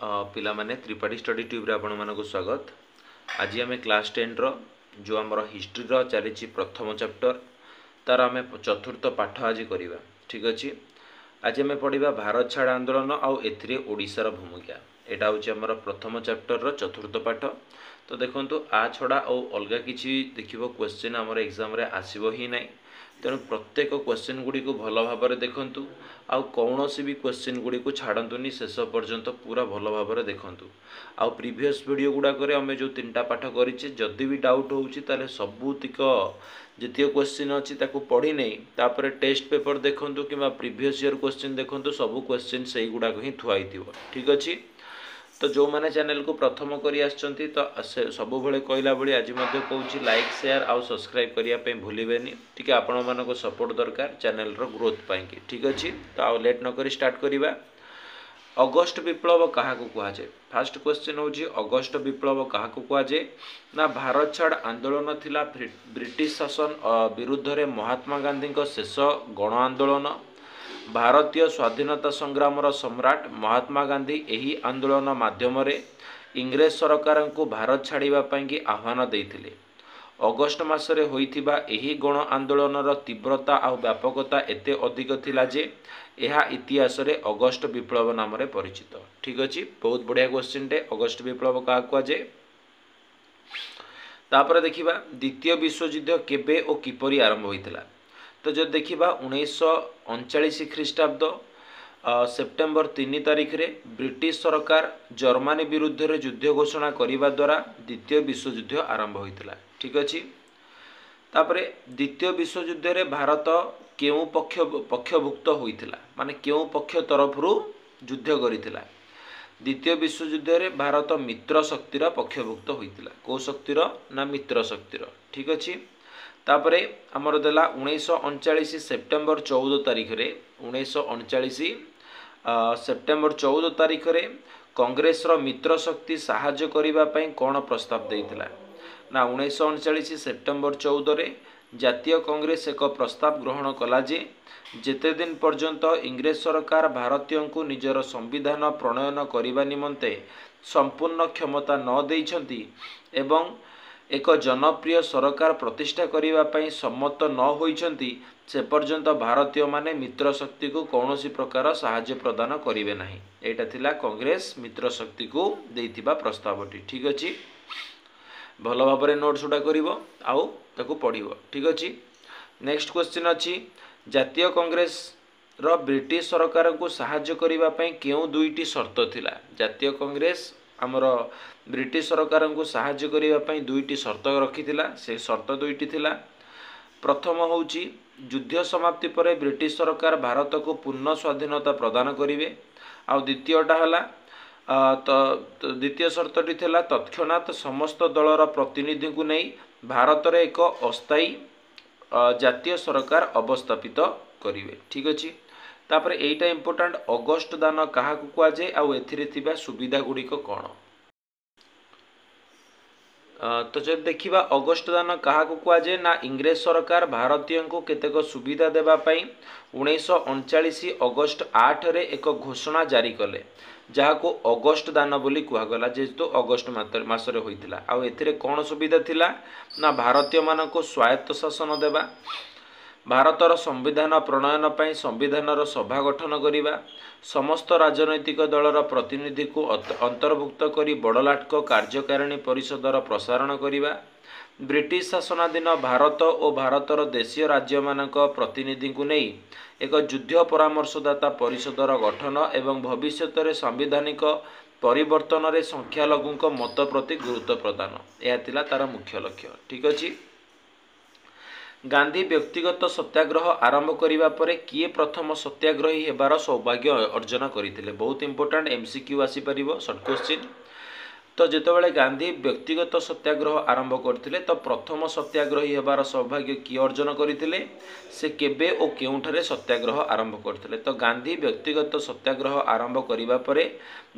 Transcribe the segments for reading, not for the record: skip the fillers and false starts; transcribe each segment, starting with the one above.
पिलामाने Tripathi study tube रे आपण मानक स्वागत। आज आम क्लास 10 रो जो आमर हिस्ट्री रो चली प्रथम चैप्टर तार आम चतुर्थ पाठ आज करवा। ठीक अच्छे, आज आम पढ़ा भारत छाड़ आंदोलन आउ एथिरे ओडिशार भूमिका। यहाँ हूँ आमर प्रथम चैप्टर रो चतुर्थ पाठ। तो देखो आ छड़ा अलग किसी देखो क्वेश्चन आमर एग्जाम रे आसीबो ही नहीं, तेणु प्रत्येक क्वेश्चन गुड़ी को भल भाव देखूँ आउ कौन सी भी क्वेश्चन गुड़ी को छाड़तुनि शेष पर्यंत पूरा भल भाव देखूँ। आउ प्रीवियस वीडियो गुड़ाक आम जो 3टा पाठ करें जदि भी डाउट हो सबूतिक जितक क्वेश्चन अच्छी पढ़ी नहीं तापर टेस्ट पेपर देखूँ कि प्रीवियस ईयर क्वेश्चन देखूँ सब क्वेश्चन से गुड़ाक ही थुआई। ठीक अच्छे, तो जो मैंने चैनल को प्रथम करी आछंती तो सब बेले कहला भाई आज कहूँ लाइक शेयर आउ सब्सक्राइब करने भूलें। ठीक है, आपण मानको सपोर्ट दरकार चैनल रो ग्रोथ पाई। ठीक अच्छे, तो आउ लेट न करी स्टार्ट करिबा। अगस्ट विप्लव क्या कहुए? फास्ट क्वेश्चन हूँ अगस्ट विप्लव क्या कहुए ना भारत छाड़ आंदोलन थिला ब्रिटिश शासन विरुद्ध रे महात्मा गांधी शेष गण आंदोलन। भारतीय स्वाधीनता संग्राम सम्राट महात्मा गांधी यही आंदोलन माध्यम इंग्रेज सरकार को भारत छाड़ापी आह्वान देते। अगस्ट मसरे होइथिबा एही गण आंदोलन तीव्रता और व्यापकता एते अधिक थिला जे यह इतिहास रे अगस्ट विप्लव नाम रे परिचित। ठीक अच्छे, बहुत बढ़िया क्वेश्चन टे। अगस्ट विप्लव क्या कहुए? तापर देखिबा द्वितीय विश्वयुद्ध केबे और किपरि आरंभ होइतिला। तो जो देखिबा 1939 ख्रीष्टाब्द सेप्टेम्बर 3 तारिख रे ब्रिटिश सरकार जर्मनी विरुद्ध रे युद्ध घोषणा करिबा द्वारा द्वितीय विश्वयुद्ध आरंभ होइतिला। ठीक अच्छे, तापरे द्वितीय विश्वयुद्ध रे भारत केउ पक्षभुक्त होइतिला माने केउ पक्ष तरफरु युद्ध करितिला? द्वितीय विश्वयुद्ध रे भारत मित्र शक्तिर पक्षभुक्त होइतिला। को शक्तिर ना मित्र शक्तिर। ठीक अच्छे, तापरे आमर देला 1939 सेप्टेम्बर 14 तारिख रे 1939 सेप्टेम्बर 14 तारिख रे कांग्रेस रो मित्र शक्ति साहाय्य करिबा पई कोन प्रस्ताव देइतिला ना 1939 सेप्टेम्बर 14 रे जातीय कांग्रेस एक प्रस्ताव ग्रहण कला जे जेते दिन पर्यंत इंग्रेज सरकार भारतीयों को निजर संविधान प्रणयन करिबा निमंते संपूर्ण क्षमता न देइछंती एवं एक जनप्रिय सरकार प्रतिष्ठा करिबा पई सम्मत न होइछंती से पर्यंत भारतीय माने मित्र शक्ति को कौनसी प्रकार साहाय्य प्रदान करिवे नाही। एटा थिला कांग्रेस मित्र शक्ति को देइथिबा प्रस्तावटी। ठीक अच्छे, भल भाव नोट्स उडा करिवो आउ ताकू पढ़िवो। ठीक अच्छे, नेक्स्ट क्वेश्चन अच्छी जातीय कांग्रेस रो ब्रिटिश सरकार को साहाय्य करिबा पई केउ दुईटी शर्त थिला? जातीय कांग्रेस आमर ब्रिटिश सरकार को साहाय्य करिबा पई दुईटी शर्त रखिथिला। से शर्त दुईटी थिला। प्रथम होउची युद्ध समाप्ति पर ब्रिटिश सरकार भारत को पूर्ण स्वाधीनता प्रदान करिवे। आ द्वितीयटा हला द्वितीय शर्तटी थिला तत्क्षणात समस्त दलर प्रतिनिधि को नहीं भारत रे एक अस्थायी जातीय सरकार अवस्थापित करिवे। ठीक अच्छे, तापर एटा इम्पोर्टेंट अगस्ट दान क्या कहुए आउ एथिरे थिबा सुविधा गुड़िक कौन? तो जब देखिबा अगस्ट दान क्या कहुए ना इंग्रेज सरकार भारतीयों को केतेक सुविधा देवाई 1939 अगस्ट 8 रे एक घोषणा जारी कले जहाको अगस्ट दान बोली कहगला जेहेतु अगस्ट मासरे होइतिला। आउ एथिरे कौन सुविधा थिला ना भारतीय मानको स्वायत्त शासन देवा, भारतर संविधान प्रणयन पर संविधानर सभा गठन करिबा, समस्त राजनैतिक दलर प्रतिनिधि को अंतर्भुक्त करी बड़लाटक कार्यकारिणी परिषदर प्रसारण करिबा, ब्रिटिश शासनाधीन भारत और भारतर देशीय राज्य मानक प्रतिनिधि को नहीं एक युद्ध परामर्शदाता परिषदर गठन एवं भविष्यत रे संवैधानिक परिवर्तन रे संख्यालघु मत प्रति गुरुत्व प्रदान यह थिला तार मुख्य लक्ष्य। ठीक अच्छे, गांधी व्यक्तिगत सत्याग्रह आरंभ करिबा परे किए प्रथम सत्याग्रही हेबार सौभाग्य अर्जन करथिले? बहुत इंपोर्टेंट एमसीक्यू आसी परिबो शॉर्ट क्वेश्चन। तो जेतेबेले गांधी व्यक्तिगत सत्याग्रह आरंभ करथिले तो प्रथम सत्याग्रही हेबार सौभाग्य किए अर्जन करथिले? से केबे और केउठारे सत्याग्रह आरंभ करथिले? तो गांधी व्यक्तिगत सत्याग्रह आरंभ करिबा परे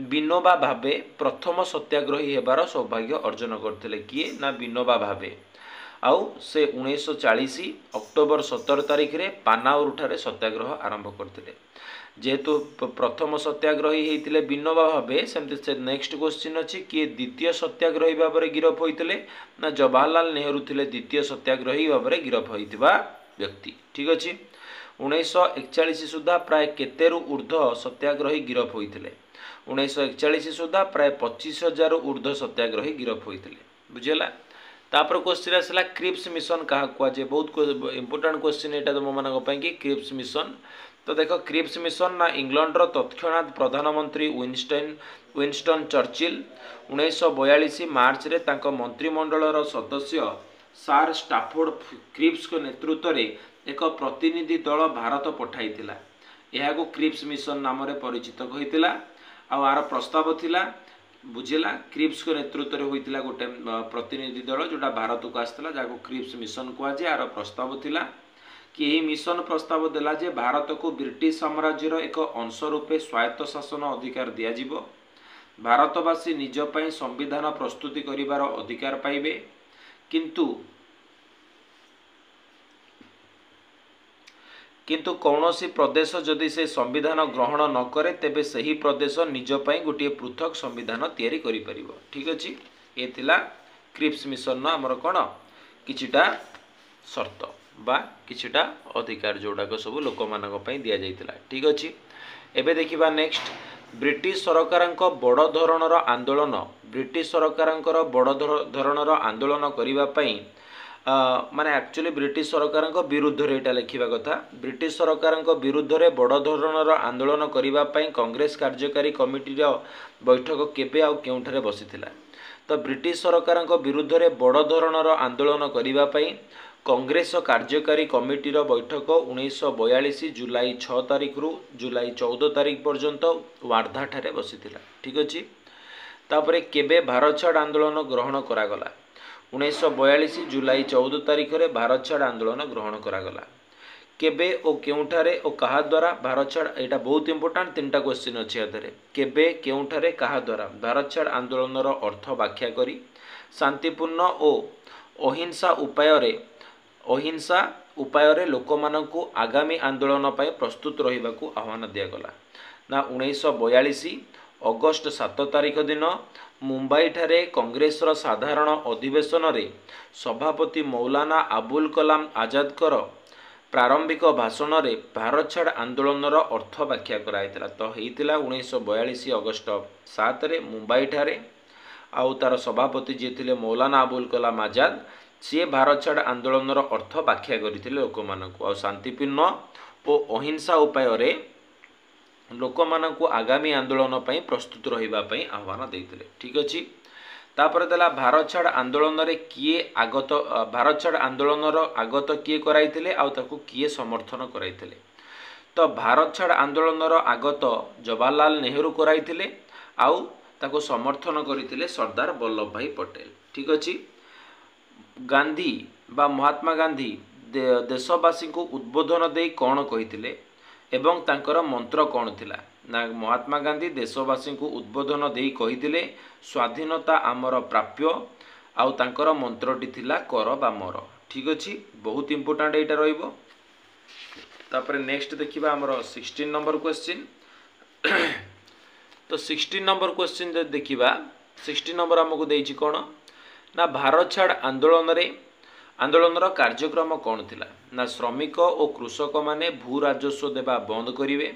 विनोबा भावे प्रथम सत्याग्रही हेबार सौभाग्य अर्जन करथिले। किए ना विनोबा भावे। आउ से 1940 अक्टोबर 17 तारिख रे पानाउर ठारे सत्याग्रह आरंभ करथिले। जेहेतु प्रथम सत्याग्रही होते विनोबा भावे सेमती नेक्स्ट क्वेश्चन अच्छी किए द्वितीय सत्याग्रही भाव में गिरफ होते ना जवाहरलाल नेहरू थे द्वितीय सत्याग्रही भाव में गिरफ होता व्यक्ति। ठीक अच्छे 1941 सुधा प्राय केतेरु ऊर्ध्व सत्याग्रही गिरफ होते 1941 सुधा प्राय 25,000 ऊर्ध्व सत्याग्रही गिरफ होते बुझेगा। तापर क्वेश्चन आसला क्रिप्स मिशन क्या कहुए बहुत इंपोर्टेंट क्वेश्चन यहाँ तुम मानी कि क्रिप्स मिशन। तो देख क्रिप्स मिशन ना इंग्लैंडर तत्क्षणात प्रधानमंत्री विंस्टन चर्चिल 1942 मार्च रे तांको मंत्रिमंडलर सदस्य सार स्टाफोर्ड क्रिप्स को नेतृत्व में एक प्रतिनिधि दल भारत पठाइथिला। यह क्रिप्स मिशन नाम रे परिचित होइतिला। आर प्रस्ताव थिला बुझेला क्रिप्स को नेतृत्व में होइतिला गोटे प्रतिनिधि दल जोटा भारत को आसला जहाँ क्रिप्स मिशन कहुए। आर प्रस्ताव थिला कि यही मिशन प्रस्ताव देला जे भारत को ब्रिटिश साम्राज्यर एक अंश रूपे स्वायत्त शासन अधिकार दियाजिबो। भारतवासी निज पई संविधान प्रस्तुति करिवार अधिकार पाइबे किंतु कौनसी प्रदेश जदि से संविधान ग्रहण न करे तेबे सही प्रदेश निज पई गोटे पृथक संविधान तैयारी करि परिबो। ठीक अछि ए थिला क्रिप्स मिशन हमर कोन किछिटा शर्त बा किछिटा अधिकार जोड़ाक सब लोक मानक पई दिया जाइतिला। ठीक अछि एबे देखिबा नेक्स्ट ब्रिटिश सरकारक बड़ धरणर आंदोलन ब्रिटिश सरकारक बड़ धरणर आंदोलन करिबा पई माने एक्चुअली ब्रिटिश सरकार विरुद्ध रे एटा लिखिबा कथा। ब्रिटिश सरकार विरुद्ध रे बड़ धरणर आंदोलन करिबा पई कांग्रेस कार्यकारी कमिटी बैठक केबे आ केउठारे बसिथिला। तो ब्रिटिश सरकार विरुद्ध रे बड़ धरणर आंदोलन करिबा पई कांग्रेस कार्यकारी कमिटी बैठक 1942 जुलाई 6 तारिख रु जुलाई 14 तारिख पर्यंत वार्धा ठारे बसिथिला। ठीक अछि तापरे केबे भारत छाड़ आंदोलन ग्रहण करागला 1942 जुलाई 14 तारिख रे भारत छाड़ आंदोलन ग्रहण करागला। केबे ओ केउठारे ओ कहा द्वारा भारत छाड़ एटा बहुत इंपोर्टेंट तीनटा क्वेश्चन अछि यादरे केबे केउठारे कहा द्वारा भारत छाड़ आंदोलन रो अर्थ व्याख्या करी शांतिपूर्ण ओ अहिंसा उपाय रे लोक मानकु आगामी आंदोलन पय प्रस्तुत रहिबाकू आह्वान दियागला ना 1942 अगस्ट 7 तारिख दिन मुंबई ठारे कांग्रेस रो साधारण अधिवेशन रे सभापति मौलाना अबुल कलाम आजाद कर प्रारंभिक भाषण रे भारत छाड़ आंदोलन रो अर्थ व्याख्या कराइतिला। तो हेइतिला 1942 अगस्ट 7 रे मुंबई ठारे आउ तार सभापति जे थिले मौलाना अबुल कलाम आजाद सी भारत छाड़ आंदोलन रो अर्थ व्याख्या करथिले लोक मानकु आ शांतिपूर्ण ओ अहिंसा उपाय रे लोक मानकु आगामी आंदोलन पई प्रस्तुत रहिबा पई आह्वान देइतिले। ठीक अछि तापर देला भारत छाड़ आंदोलन रे किए आगत भारत छाड़ आंदोलन रो आगत किए कराइतिले आ ताकू किए समर्थन कराइतिले। तो भारत छाड़ आंदोलन रो आगत जवाहरलाल नेहरू कराइतिले आउ ताकू समर्थन करथिले सरदार वल्लभ भाई पटेल। ठीक अछि गांधी बा महात्मा गांधी देशवासी को उद्बोधन दे कौन कहितिले एवं तांकर मंत्र कौन थिला ना महात्मा गांधी देशवासी को उद्बोधन दे कहितिले स्वाधीनता आमर प्राप्य आउ तांकर मंत्रटी थिला कर बा मर। ठीक अछि बहुत इंपोर्टेंट एटा रहइबो। तापर नेक्स्ट देखिबा हमर 16 नंबर क्वेश्चन। तो 16 नंबर क्वेश्चन जे देखिबा 16 नंबर हमकु देइछि कोन ना भारत छाड़ आंदोलन कार्यक्रम कौन थिला ना श्रमिक और कृषक माने भू राजस्व देवा बंद करिवे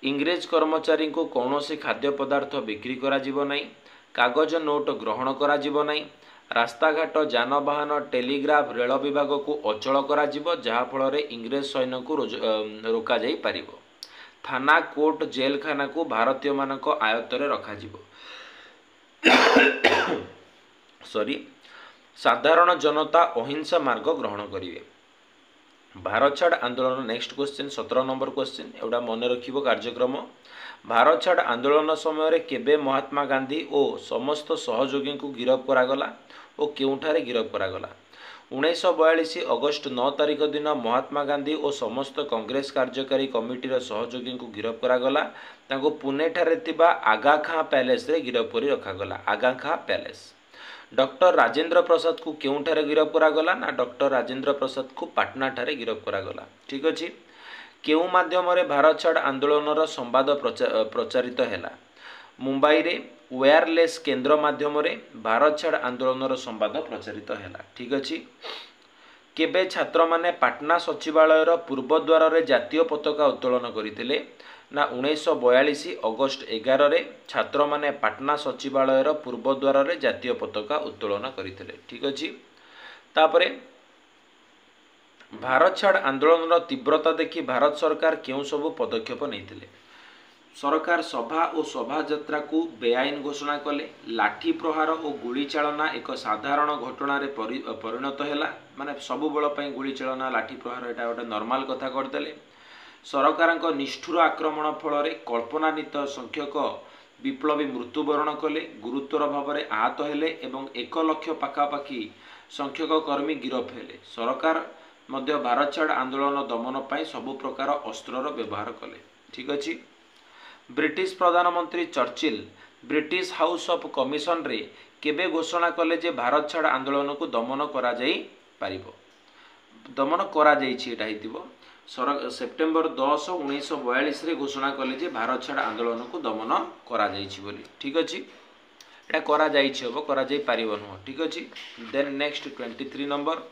इंग्रेज कर्मचारी को कौनसी खाद्य पदार्थ बिक्री करा जीवो नाही कागज नोट ग्रहण करा जीवो नाही रास्ताघाट जानवाहन टेलीग्राफ रेल विभाग को अचल करा जीवो जहा फल रे इंग्रेज सैन्य को रोका जाई पारिबो थाना कोर्ट जेल खाना को भारतीय मानक आयत्तरे रखा जीवो सॉरी साधारण जनता अहिंसा मार्ग ग्रहण करिवे। भारत छाड़ आंदोलन नेक्स्ट क्वेश्चन 17 नंबर क्वेश्चन एवडा मन रखिबो कार्यक्रम। भारत छाड़ आंदोलन समय रे केबे महात्मा गांधी और समस्त सहयोगी को गिरफ करागला और केउठारे गिरफ करागला 1942 अगस्ट 9 तारिख दिन महात्मा गांधी और समस्त कांग्रेस कार्यकारी कमिटी सहयोगी को गिरफ करागला तांको पुणे ठारे थिबा आगा खां पैलेस रे गिरफ करी रखागला आगा खां पैलेस। डॉक्टर राजेंद्र प्रसाद को केउठारे गिरफ करागला ना डॉक्टर राजेंद्र प्रसाद को पाटना ठारे गिरफ करागला। ठीक अछि केउ माध्यम रे भारत छाड़ आंदोलन संवाद प्रचारित हैला। मुंबई रे वायरलेस केंद्र माध्यम रे भारत छाड़ आंदोलन संवाद प्रचारित हैला। ठीक अछि। केबे छात्र माने पाटना सचिवालय पूर्व द्वार रे जातीय पताका उत्तोलन करथिले ना 1942 अगस्त 11 रे छात्र माने पाटना सचिवालय पूर्व द्वार रे जातीय पताका उत्तोलन करथिले। ठीक अछि। तापरे भारत छाड़ आंदोलन तीव्रता देखि भारत सरकार केउ सब पदक्षेप नैथिले। सरकार सभा और शोभा यात्रा को बेआईन घोषणा कले। लाठी प्रहार और गुली चालना एक साधारण घटना रे परिणत हैला। माने सबु बेल पई गुली चालना लाठी प्रहार एटा गोटे नॉर्मल कथा करदेले। सरकार निष्ठुर आक्रमण फल कल्पनातीत संख्यक विप्लवी मृत्युवरण कले, गुरुतर भाव में आहत हेले एवं 1 लाख पाखापाखि संख्यक कर्मी गिरफ हेले। सरकार मध्य भारत छाड़ आंदोलन दमन पाई सबु प्रकार अस्त्रर व्यवहार कले। ठीक अछि। ब्रिटिश प्रधानमंत्री Churchill British house of commission रे केबे घोषणा कले जे भारत छाड़ आंदोलन को दमन करा जाई पारिबो। दमन करा जाईछि एटा हितिबो सेप्टेम्बर 10 1942 रे घोषणा कले जे भारत छाड़ आंदोलन को दमन करा जाईछि बोली। ठीक अछि। एटा करा जाईछि हबो करा जाई पारिबो न। ठीक अछि। Then next 23 number.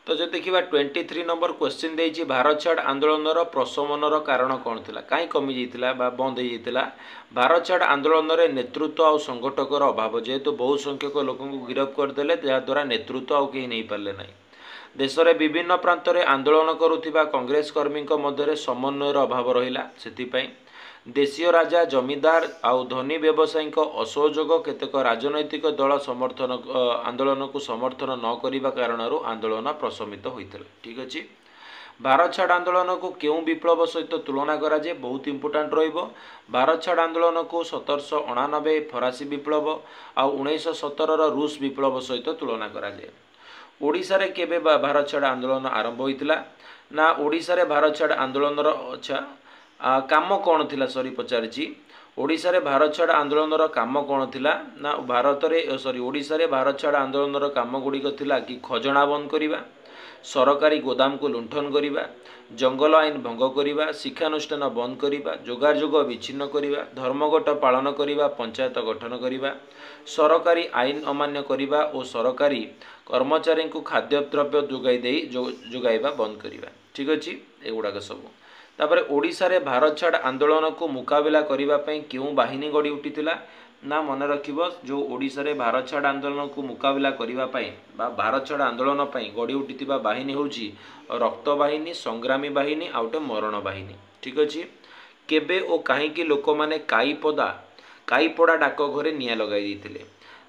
तो जो देखिबा 23 नंबर क्वेश्चन देइछि भारत छाड़ आंदोलन प्रशमनर कारण कौन थिला, काई कमी जाइतिला बा बंद हो जाइतिला। भारत छाड़ आंदोलन रे नेतृत्व और संगठकर अभाव जेहेतु बहु संख्यक लोक गिरफ्त करदेले जहाद्वारा नेतृत्व आउ कहीं नहीं पारे ना। देश में विभिन्न प्रांत में आंदोलन करुथिबा कांग्रेस कर्मी मध्य समन्वयर अभाव रहिला। सेथिपई देशीय राजा जमीदार आउ धनी व्यवसायी असहयोग केतेक राजनैतिक दल समर्थन आंदोलन को समर्थन न करिबा कारणरू आंदोलन प्रशमित होइतिला। ठीक अछि। भारत छाड़ आंदोलन को केउ विप्लव सहित तुलना करा जे बहुत इंपोर्टेंट रहिबो। भारत छाड़ आंदोलन को 1789 फरासी विप्लव आ 1917 रूस विप्लव सहित तुलना करा जे। ओडिशा रे केबे भारत छाड़ आंदोलन आरंभ होइतिला ना ओडिशा रे भारत छाड़ आंदोलन अच्छा काम कौन थिला सॉरी पचारिछि। ओडिशा रे भारत छाड़ आंदोलन काम कौन थिला ना भारत रे सॉरी ओडिशा रे भारत छाड़ आंदोलन काम गुड़िक थिला कि खजना बंद करिबा, सरकारी गोदाम को लुंठन करिबा, जंगल आईन भंग करिबा, शिक्षानुष्ठान बंद करिबा, जोगाजोग विच्छिन्न करिबा, धर्मघट पालन करिबा, पंचायत गठन करिबा, सरकारी आईन अमान्य करिबा और सरकारी कर्मचारी को खाद्य द्रव्य जोगाइबा बंद करिबा। ठीक अछि। एगुड़ाक सब तापर ओडिशा रे भारत छाड़ आंदोलन को मुकाबला करिबा पई केउ बाहिनी गढ़ी उठितिला ना मन रखिबो। जो ओडिशा रे भारत छाड़ आंदोलन को मुकाबला करिबा पई बा भारत छाड़ आंदोलन पई गढ़ी उठितिबा बाहिनी होउची रक्त बाहिनी, संग्रामी बाहिनी आउटे मरण बाहिनी। ठीक अछि। केबे ओ काहे कि लोक माने काईपड़ा डाक घरे निया लगाई दिथिले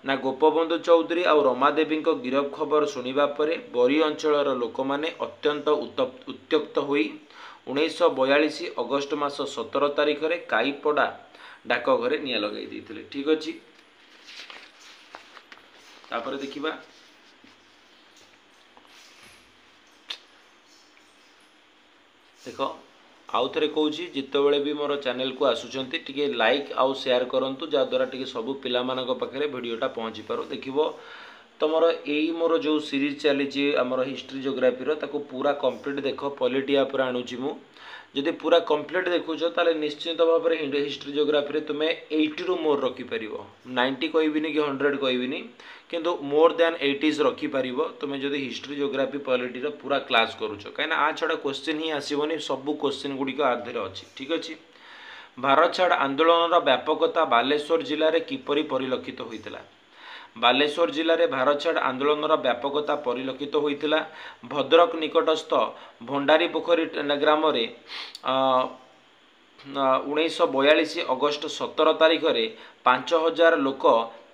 ना गोपबंधु चौधरी और रमादेवी गिरफ खबर सुनिबा परे बरी अंचलर लोक माने अत्यंत उत्त्यक्त होई 1942 अगस्त मास 17 तारिख रे काईपड़ा डाक घरे निया लगाई दिथिले। ठीक अछि। तापर देखिबा देखो आउ थे कहूँ जितेबले भी मोर चैनल को आसुचंती टिके लाइक आउ शेयर करंतु जहाद्वारा टिके सबु पिला मानक पाखरे वीडियोटा पहुँची पारो। देखिबो तुमर यही मोर जो सीरीज चली आमर हिस्ट्री जोग्राफी ताको पूरा कंप्लीट देख पॉलिटी पर आणुची मु जदि पूरा कंप्लीट देखुच ताले निश्चित भाव में हिस्ट्री जोग्राफी तुम्हें 80 रु मोर रखिपर 90 कहबिनी कि 100 कहबिनी किंतु मोर दैन 80s रखिपर तुम्हें जदि हिस्ट्री जोग्राफी पॉलिटी पूरा क्लास करुच कहीं आ छड़ा क्वेश्चन ही आसबनी सबू क्वेश्चन गुड़िक आधे अच्छी। ठीक अच्छे। भारत छाड़ आंदोलन व्यापकता बालेश्वर जिले में किपरि परिलक्षित होता। बालेश्वर जिले में भारत छाड़ आंदोलन व्यापकता परिलक्षित होता। भद्रक निकटस्थ भंडारी पोखरी ग्राम 1942 अगस्त 17 तारिख में 5000 लोक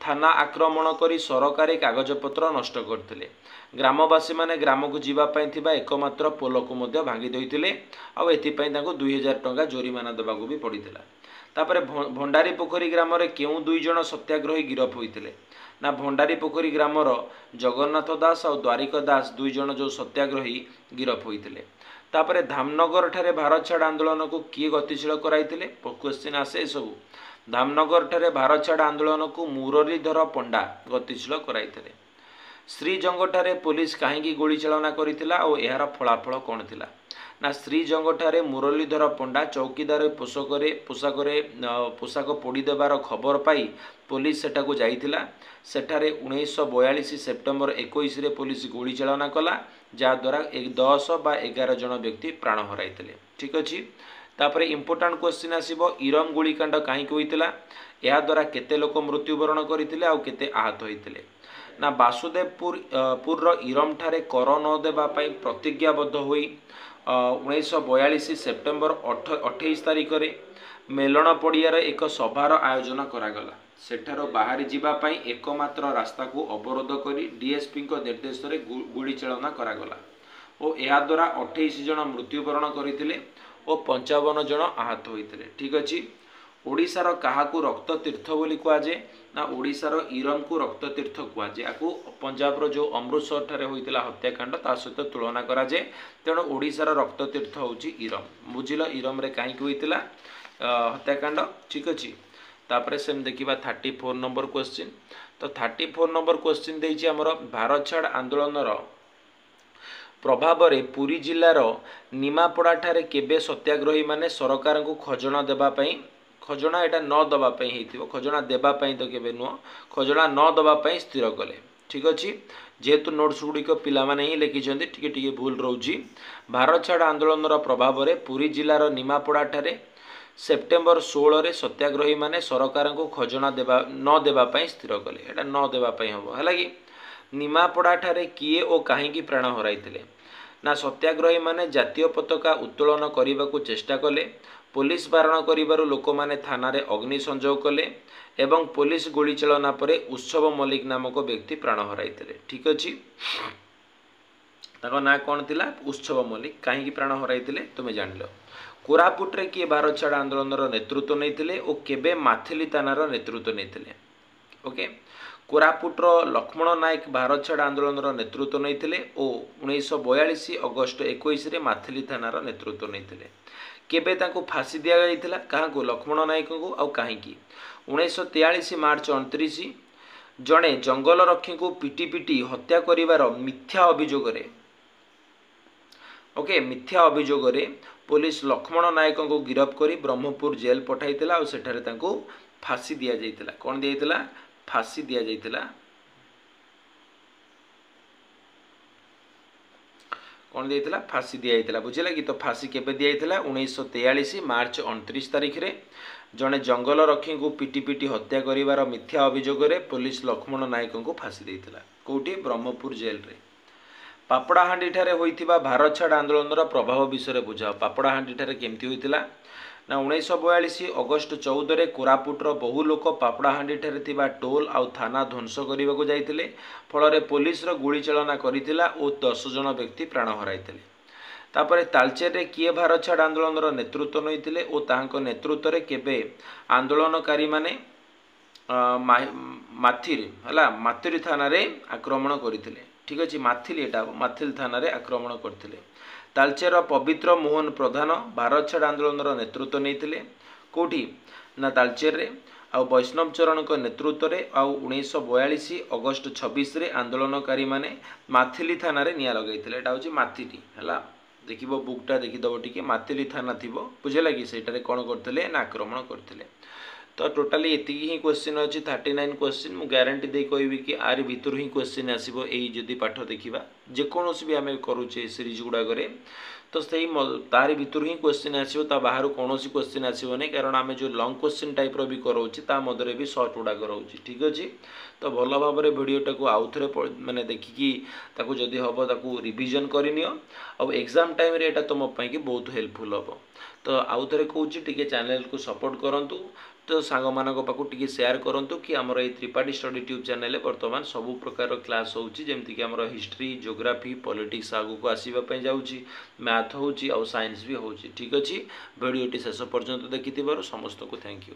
थाना आक्रमण कर सरकारी कागजपत्र नष्ट करते। ग्रामवासी माने ग्राम को जीवाई थिबा एकमात्र पोल को भांगी देते और एपाई 2000 टंका जोरिमाना देवा भी पड़ता। तापर भंडारी पोखरी ग्राम केउ 2 जन सत्याग्रही गिरफ होते ना भंडारी पोखरी ग्रामर जगन्नाथ दास और द्वारिक दास 2 जन जो सत्याग्रही गिरफ होते। तापर धामनगर ठारे भारत छाड़ आंदोलन को किए गतिशील कराइतिले क्वेश्चन आसे सबू। धामनगर ठारे भारत छाड़ आंदोलन को मुरलीधर पंडा गतिशील कराइतिले। श्रीजंगठारे पुलिस कहीं गोली चालना करथिला और यार फलाफल कौन थिला ना श्रीजंगठारे मुरलीधर पंडा चौकीदार पोशाक पोड़ी देवार खबर पाई पुलिस सेठाकू जाइथिला सेठारे 1942 सेप्टेम्बर 21 रे पुलिस गोली चालना कला जहाद्वारा 10 बा 11 जन व्यक्ति प्राण हराइथिले। ठीक अच्छी तापर इंपोर्टाट क्वेश्चन आसीबो इरम गोलीकांड कहीं होइतिला या द्वारा केते लोक मृत्युवरण करथिले आ केते आहत होइतिले ना वासुदेवपुर इरम ठारे कर न देबा पई प्रतिज्ञाबद्ध होई 1942 सेप्टेम्बर 28 तारिख रे मेलन पड़ियार एक सभार आयोजन करागला सेठारो बाहरी जीवा पई एकमात्र रास्ता को अवरोध करी डीएसपी को निर्देश रे गोली चालना करागला और या द्वारा 28 जन मृत्युवरण करथिले और 55 जन आहत होइतिले। ठीक अच्छी ओडिशार काहाकू रक्त तीर्थ बोली कहुए ना ओडिशार इरम को रक्त तीर्थ कहुए आपको पंजाब जो अमृतसर ठारे होइतिला हत्याकांड ता सहित तुलना करा जाए तेणु ओडिशार रक्त तीर्थ होउची इरम बुझिल इरम रे कहीं होइतिला हत्याकांड। ठीक अच्छी तापर से देखा 34 नंबर क्वेश्चन तो 34 नंबर क्वेश्चन देइछि हमर भारत छाड़ आंदोलन प्रभाव रे पुरी जिलार निमापड़ा ठारे केबे सत्याग्रही माने सरकार को खजना देबा पई खजना एटा न दबा पई हेतिबो खजना देबा पई तो केबे नुह खजना न दबा पई स्थिर कले। ठीक अच्छी जेहेतु नोट्स गुड़िक पिला माने ही लिखिछन्ति टिके भूल रहउची भारत छाड़ आंदोलन प्रभाव रे पुरी जिलार निमापड़ा ठारे सेप्टेम्बर 16 रे सत्याग्रही माने सरकार को खजना देबा न देबा पई स्थिर कले एटा न देबा पई हबो हला कि निमापड़ा ठारे किए ओ काहेकि प्राण हराइथिले ना सत्याग्रही माने जातीय पताका उत्तोलन करने को चेष्टा कले पुलिस बारण करिबारु लोक माने थाना रे अग्नि संजोग कले एवं पुलिस गोली चालना परे उत्सव मल्लिक नामक व्यक्ति प्राण हराइथिले। ठीक अच्छी ताको ना कौन थिला उत्सव मल्लिक कहीं प्राण हराइथिले तुमे जानिलो। कोरापुट रे किए भारत छाड़ आंदोलन नेतृत्व नैथिले और केबे माथिली थानार नेतृत्व नैथिले। ओके कोरापुटर लक्ष्मण नायक भारत छाड़ आंदोलन नेतृत्व नैथिले और 1942 अगस्ट 21 रे माथिली थानार नेतृत्व नैथिले। केबे तांको फांसी दिया जाइथिला काहाकू लक्ष्मण नायक को आउ काहींकी 1943 मार्च 29 जड़े जंगल रक्षी को पिटी पिटी हत्या करिवार मिथ्या अभियोग रे ओके मिथ्या अभियोग रे पुलिस लक्ष्मण नायक को गिरफ्त करी ब्रह्मपुर जेल पठाइथिला और सेठारे तांको फांसी दिया जाइथिला कोन दियाइथिला फांसी दिया जाइथिला कौन दिया फांसी दिया बुझेगा कि तो फांसी केबे दिया 1943 मार्च 29 तारिख रे जड़े जंगल रक्षी को पिटी पिटी हत्या करिवार मिथ्या अभियोग रे पुलिस लक्ष्मण नायक को फांसी देइथिला कोठी ब्रह्मपुर जेल रे। पापड़ाहांडी ठारे होइथिबा भारत छाड़ आंदोलन प्रभाव विषय बुझाओ पापड़ाहांडी ठारे केमती होइथिला ना 1942 अगस्ट 14 रे कोरापुटर बहु लोक पापड़ाहांडी ठारे थिबा टोल आउ थाना ध्वंस करने को जाइथिले फल पुलिस गोली चालना करिथिला और 10 जन व्यक्ति प्राण हराइथिले। तापरे तालचेर रे किए भारत छाड़ आंदोलन नेतृत्व नैथिले और ताहांको नेतृत्व रे केबे आंदोलनकारी माने माथिरी थाना रे आक्रमण करथिले। ठीक अच्छे माथिल थाना रे आक्रमण करथिले। तालचेर पवित्र मोहन प्रधान भारत छाड़ आंदोलन नेतृत्व नैथिले कोठी ना तालचेर रे आउ वैष्णव चरण को नेतृत्व रे आउ 1942 अगस्ट 26 रे आंदोलनकारी माने माथिली थाना रे निया लगैथिले एटा होची माथिटी हला देखिबो बुकटा देखिदबो टिके माथिली थाना थिबो बुझेला कि सेटारे कोन करथिले ना आक्रमण करथिले। तो टोटाली एति ही क्वेश्चन अच्छी 39 क्वेश्चन मु ग्यारंटी दे कहबी कि आर भितर ही क्वेश्चन आसीबो एई जदि पाठ देखिबा जे कोनोसी भी आमे करूचे सीरीज गुडा करे तो सही तारी भितर ही क्वेश्चन आसीबो ता बाहर कोनोसी क्वेश्चन आसीबो नै कारण आमे जो लॉन्ग क्वेश्चन टाइप रो भी करोची ता मदरे भी शॉर्ट गुडा करोची। ठीक अछि तो भल भाव में वीडियोटा को आउ थे माने देखिकी ताकू जदि हम ताकू रिविजन करनियो और एग्जाम टाइम रे एटा तुम पई कि बहुत हेल्पफुल हम। तो आउ थे कहूँ टी चैनल को सपोर्ट करूँ तो सांग मानक पाखु टिके शेयर करंतु कि हमर ए त्रिपाठी स्टडी ट्यूब चैनल वर्तमान सबु प्रकार क्लास होउची जेमति कि हमर हिस्ट्री ज्योग्राफी पॉलिटिक्स आगु को आसीबा पई जाउची मैथ होउची और साइंस भी होउची। ठीक अछि वीडियोटी शेष पर्यंत देखिथिबारु समस्त को थैंक यू।